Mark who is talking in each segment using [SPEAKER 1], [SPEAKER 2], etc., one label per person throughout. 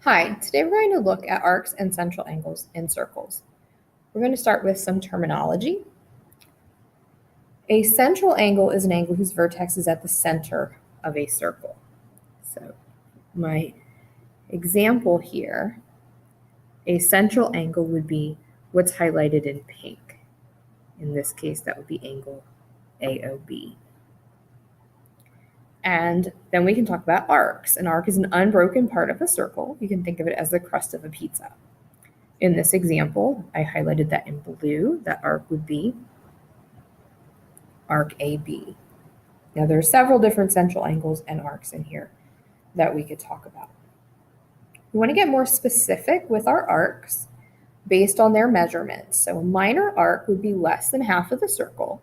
[SPEAKER 1] Hi, today we're going to look at arcs and central angles in circles. We're going to start with some terminology. A central angle is an angle whose vertex is at the center of a circle. So my example here, a central angle would be what's highlighted in pink. In this case, that would be angle AOB. And then we can talk about arcs. An arc is an unbroken part of a circle. You can think of it as the crust of a pizza. In this example, I highlighted that in blue. That arc would be arc AB. Now, there are several different central angles and arcs in here that we could talk about. We want to get more specific with our arcs based on their measurements. So a minor arc would be less than half of the circle.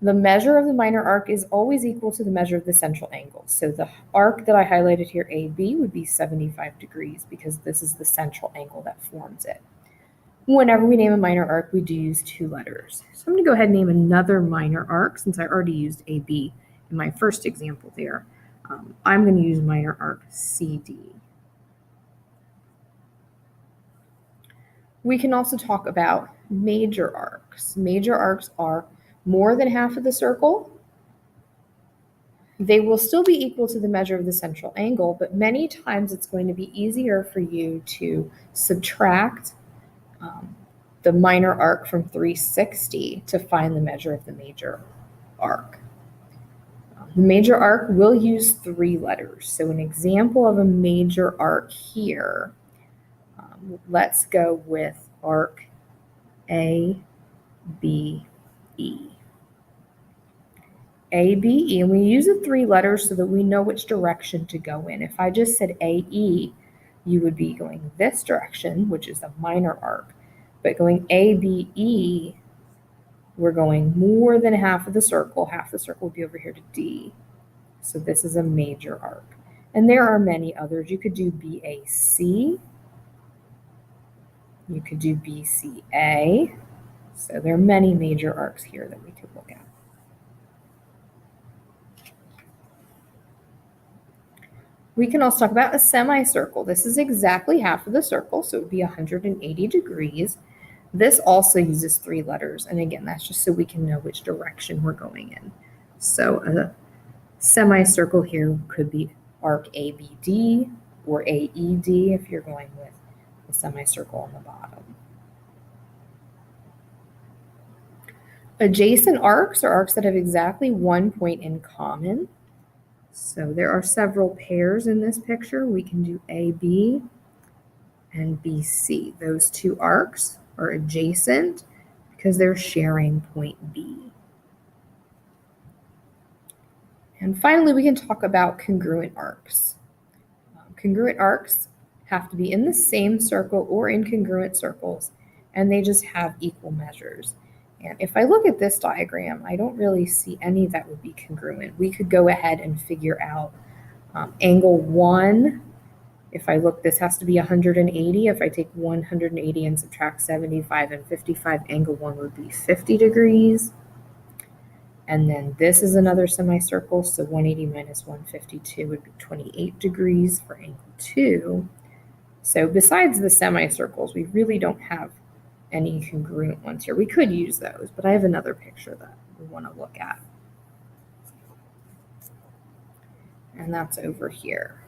[SPEAKER 1] The measure of the minor arc is always equal to the measure of the central angle. So the arc that I highlighted here, AB, would be 75 degrees because this is the central angle that forms it. Whenever we name a minor arc, we do use two letters. So I'm going to go ahead and name another minor arc since I already used AB in my first example there. I'm going to use minor arc CD. We can also talk about major arcs. Major arcs are more than half of the circle. They will still be equal to the measure of the central angle, but many times it's going to be easier for you to subtract the minor arc from 360 to find the measure of the major arc. The major arc will use three letters. So an example of a major arc here, let's go with arc ABE. ABE, and we use the three letters so that we know which direction to go in. If I just said AE, you would be going this direction, which is a minor arc. But going ABE, we're going more than half of the circle. Half the circle would be over here to D. So this is a major arc. And there are many others. You could do BAC. You could do BCA. So there are many major arcs here that we could look at. We can also talk about a semicircle. This is exactly half of the circle, so it would be 180 degrees. This also uses three letters, and again, that's just so we can know which direction we're going in. So a semicircle here could be arc ABD or AED if you're going with a semicircle on the bottom. Adjacent arcs are arcs that have exactly one point in common. So there are several pairs in this picture. We can do AB and BC. Those two arcs are adjacent because they're sharing point B. And finally, we can talk about congruent arcs. Congruent arcs have to be in the same circle or in congruent circles, and they just have equal measures. And if I look at this diagram, I don't really see any that would be congruent. We could go ahead and figure out angle 1. If I look, this has to be 180. If I take 180 and subtract 75 and 55, angle 1 would be 50 degrees. And then this is another semicircle, so 180 minus 152 would be 28 degrees for angle 2. So besides the semicircles, we really don't have any congruent ones here. We could use those, but I have another picture that we want to look at. And that's over here.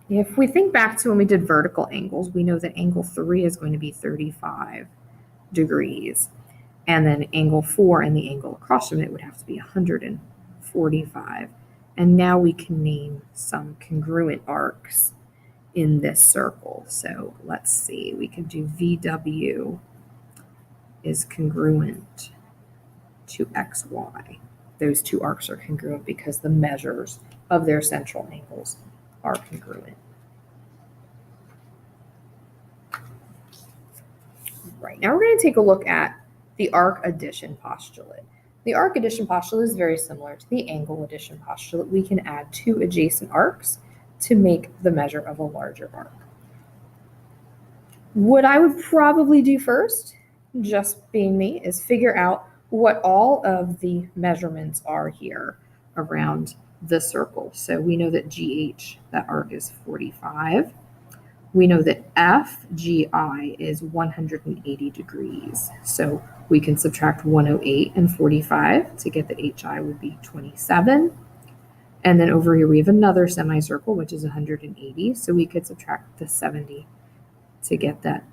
[SPEAKER 1] If we think back to when we did vertical angles, we know that angle 3 is going to be 35 degrees. And then angle 4 and the angle across from it would have to be 145. And now we can name some congruent arcs in this circle. So let's see, we can do VW is congruent to XY. Those two arcs are congruent because the measures of their central angles are congruent. Right, now we're going to take a look at the arc addition postulate. The arc addition postulate is very similar to the angle addition postulate. We can add two adjacent arcs to make the measure of a larger arc. What I would probably do first, just being me, is figure out what all of the measurements are here around the circle. So we know that GH, that arc is 45. We know that FGI is 180 degrees. So we can subtract 108 and 45 to get that HI would be 27. And then over here we have another semicircle, which is 180. So we could subtract the 70 to get that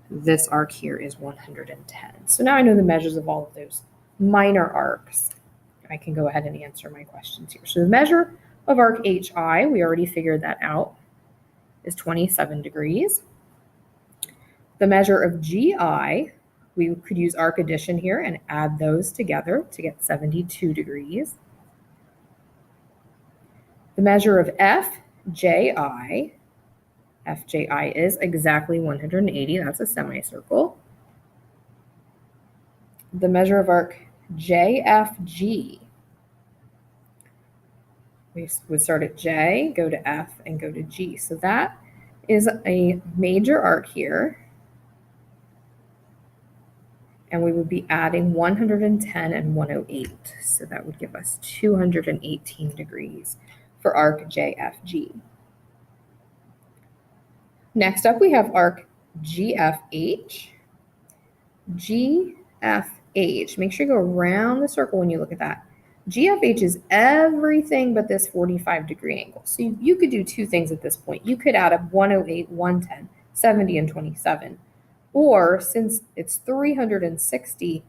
[SPEAKER 1] this arc here is 110. So now I know the measures of all of those minor arcs. I can go ahead and answer my questions here. So the measure of arc HI, we already figured that out, is 27 degrees. The measure of GI, we could use arc addition here and add those together to get 72 degrees. The measure of FJI is exactly 180. That's a semicircle. The measure of arc JFG, we would start at J, go to F, and go to G. So that is a major arc here. And we would be adding 110 and 108. So that would give us 218 degrees for arc JFG. Next up, we have arc GFH. GFH, make sure you go around the circle when you look at that. GFH is everything but this 45-degree angle. So you could do two things at this point. You could add up 108, 110, 70, and 27. Or since it's 360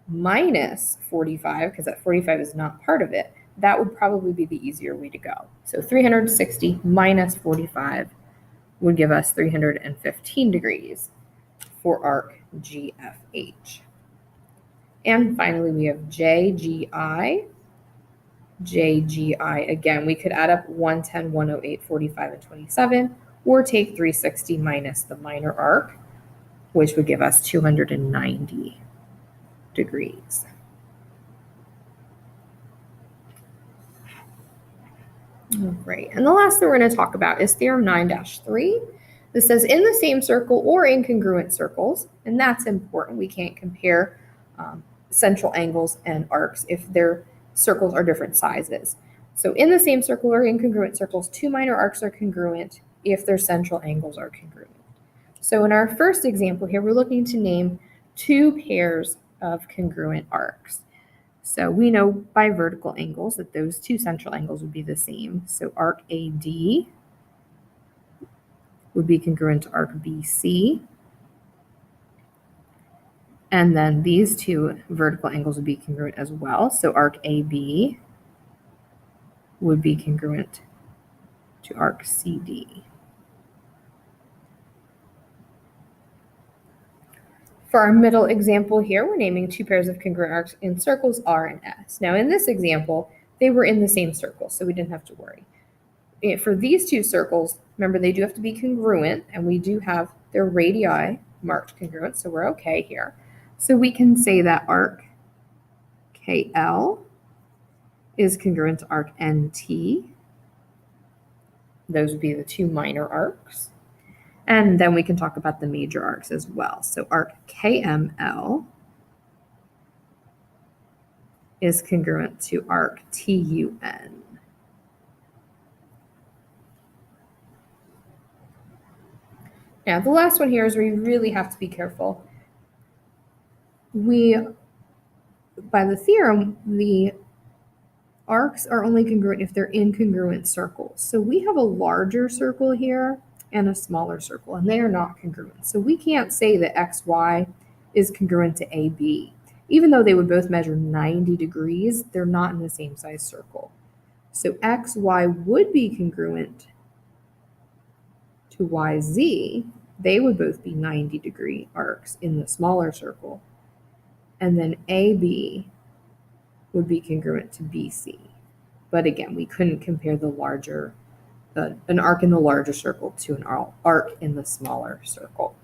[SPEAKER 1] minus 45, because that 45 is not part of it, that would probably be the easier way to go. So 360 minus 45 would give us 315 degrees for arc GFH. And finally, we have JGI. JGI, again, we could add up 110, 108, 45, and 27, or take 360 minus the minor arc, which would give us 290 degrees. All right, and the last thing we're going to talk about is Theorem 9-3. This says in the same circle or incongruent circles, and that's important. We can't compare central angles and arcs if their circles are different sizes. So in the same circle or incongruent circles, two minor arcs are congruent if their central angles are congruent. So in our first example here, we're looking to name two pairs of congruent arcs. So we know by vertical angles that those two central angles would be the same. So arc AD would be congruent to arc BC. And then these two vertical angles would be congruent as well. So arc AB would be congruent to arc CD. For our middle example here, we're naming two pairs of congruent arcs in circles R and S. Now in this example, they were in the same circle, so we didn't have to worry. For these two circles, remember they do have to be congruent, and we do have their radii marked congruent, so we're okay here. So we can say that arc KL is congruent to arc NT. Those would be the two minor arcs. And then we can talk about the major arcs as well. So arc KML is congruent to arc TUN. Now, the last one here is where you really have to be careful. By the theorem, the arcs are only congruent if they're incongruent circles. So we have a larger circle here and a smaller circle, and they are not congruent. So we can't say that XY is congruent to AB. Even though they would both measure 90 degrees, they're not in the same size circle. So XY would be congruent to YZ. They would both be 90-degree arcs in the smaller circle. And then AB would be congruent to BC. But again, we couldn't compare an arc in the larger circle to an arc in the smaller circle.